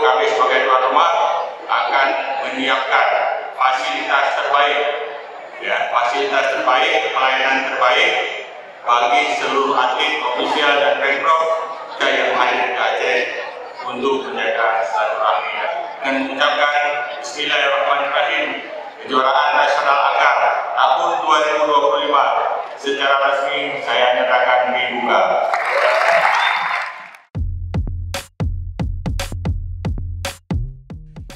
kami sebagai tuan rumah akan menyiapkan fasilitas terbaik, pelayanan terbaik bagi seluruh atlet, ofisial dan pemprov yang hadir di Aceh untuk menjaga silaturahmi. Dan mengucapkan Bismillahirrahmanirrahim, kejuaraan nasional Anggar tahun 2025 secara resmi saya nyatakan dibuka.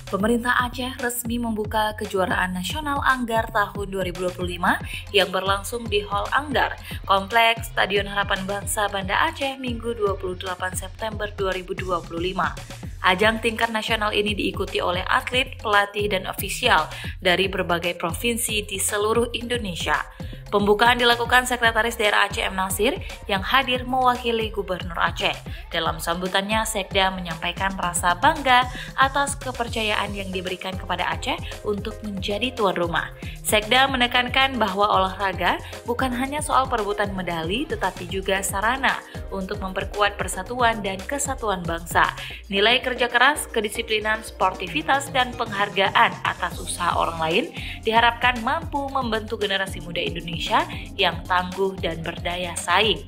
Pemerintah Aceh resmi membuka kejuaraan nasional Anggar tahun 2025 yang berlangsung di Hall Anggar, Kompleks Stadion Harapan Bangsa Banda Aceh Minggu 28 September 2025. Ajang tingkat nasional ini diikuti oleh atlet, pelatih, dan ofisial dari berbagai provinsi di seluruh Indonesia. Pembukaan dilakukan Sekretaris Daerah Aceh M. Nasir yang hadir mewakili Gubernur Aceh. Dalam sambutannya, Sekda menyampaikan rasa bangga atas kepercayaan yang diberikan kepada Aceh untuk menjadi tuan rumah. Sekda menekankan bahwa olahraga bukan hanya soal perebutan medali, tetapi juga sarana untuk memperkuat persatuan dan kesatuan bangsa. Nilai kerja keras, kedisiplinan, sportivitas, dan penghargaan atas usaha orang lain diharapkan mampu membentuk generasi muda Indonesia yang tangguh dan berdaya saing.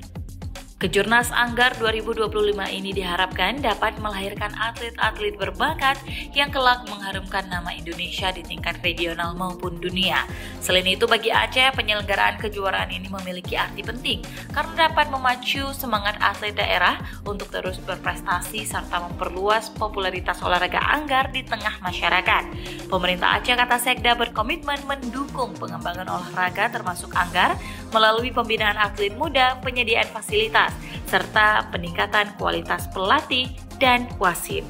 Kejurnas Anggar 2025 ini diharapkan dapat melahirkan atlet-atlet berbakat yang kelak mengharumkan nama Indonesia di tingkat regional maupun dunia. Selain itu, bagi Aceh, penyelenggaraan kejuaraan ini memiliki arti penting karena dapat memacu semangat atlet daerah untuk terus berprestasi serta memperluas popularitas olahraga Anggar di tengah masyarakat. Pemerintah Aceh, kata Sekda, berkomitmen mendukung pengembangan olahraga termasuk Anggar melalui pembinaan atlet muda, penyediaan fasilitas, serta peningkatan kualitas pelatih dan wasit.